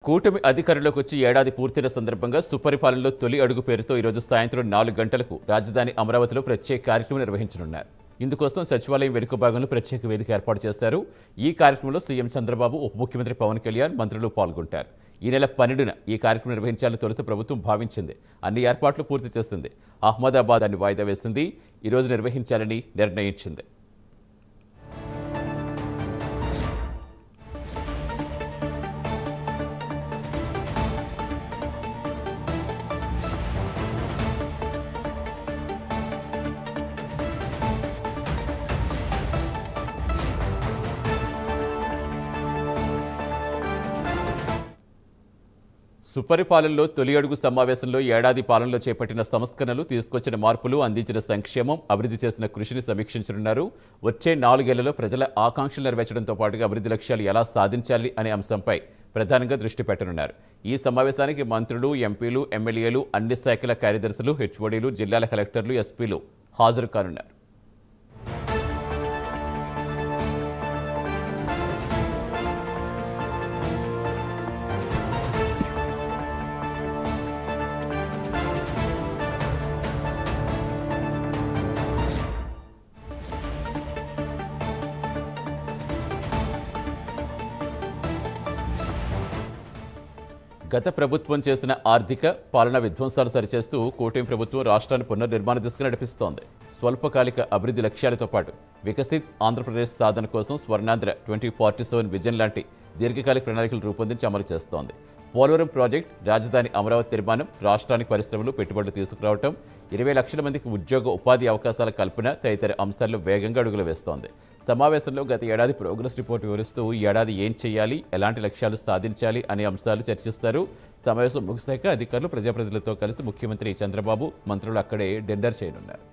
కూటమి అధికారంలోకి వచ్చి ఏడాది పూర్తయిన సందర్భంగా సుపరిపాలనలో తొలి అడుగు పేరుతో ఈరోజు సాయంత్రం 4 గంటలకు రాజధాని అమరావతిలో ప్రత్యేక కార్యక్రమం నిర్వహించనున్నారు. ఇందుకోసం సచివాలయం వెనుక భాగంలో ప్రత్యేక వేదిక ఏర్పాటు చేశారు. ఈ కార్యక్రమంలో సీఎం చంద్రబాబు, ఉప ముఖ్యమంత్రి పవన్ కళ్యాణ్, మంత్రులు పాల్గొంటారు. ఈ నెల 12న ఈ కార్యక్రమం నిర్వహించాలని తొలుత ప్రభుత్వం భావించింది. అన్ని ఏర్పాట్లు పూర్తి చేసింది. అహ్మదాబాద్ అని వాయిదా వేసింది. ఈ రోజు నిర్వహించాలని నిర్ణయించింది. సుపరిపాలనలో తొలి అడుగు సమావేశంలో ఏడాది పాలనలో చేపట్టిన సంస్కరణలు, తీసుకొచ్చిన మార్పులు, అందించిన సంక్షేమం, అభివృద్ధి చేసిన కృషిని సమీక్షించనున్నారు. వచ్చే 4 ఏళ్లలో ప్రజల ఆకాంక్షలు నెరవేర్చడంతో పాటుగా అభివృద్ధి లక్ష్యాలు ఎలా సాధించాలి అనే అంశంపై ప్రధానంగా దృష్టి పెట్టనున్నారు. ఈ సమావేశానికి మంత్రులు, ఎంపీలు, ఎమ్మెల్యేలు, అన్ని శాఖల కార్యదర్శులు, హెచ్ఓడీలు, జిల్లాల కలెక్టర్లు, ఎస్పీలు హాజరు కానున్నారు. గత ప్రభుత్వం చేసిన ఆర్థిక పాలనా విధ్వంసాలు సరిచేస్తూ కూటమి ప్రభుత్వం రాష్ట్రాన్ని పునర్నిర్మాణ దిశగా నడిపిస్తోంది. స్వల్పకాలిక అభివృద్ధి లక్ష్యాలతో పాటు వికసిత్ ఆంధ్రప్రదేశ్ సాధన కోసం స్వర్ణాంధ్ర 2047 విజన్ లాంటి దీర్ఘకాలిక ప్రణాళికలు రూపొందించి అమలు చేస్తోంది. పోలవరం ప్రాజెక్ట్, రాజధాని అమరావతి నిర్మాణం, రాష్ట్రానికి పరిశ్రమలు, పెట్టుబడులు తీసుకురావడం, 20 లక్షల మందికి ఉద్యోగ ఉపాధి అవకాశాల కల్పన తదితర అంశాల్లో వేగంగా అడుగులు వేస్తోంది. సమావేశంలో గత ఏడాది ప్రోగ్రెస్ రిపోర్ట్ వివరిస్తూ ఈ ఏడాది ఏం చేయాలి, ఎలాంటి లక్ష్యాలు సాధించాలి అనే అంశాలు చర్చిస్తారు. సమావేశం ముగిశాక అధికారులు ప్రజాప్రతినిధులతో కలిసి ముఖ్యమంత్రి చంద్రబాబు, మంత్రులు అక్కడే డిన్నర్ చేయనున్నారు.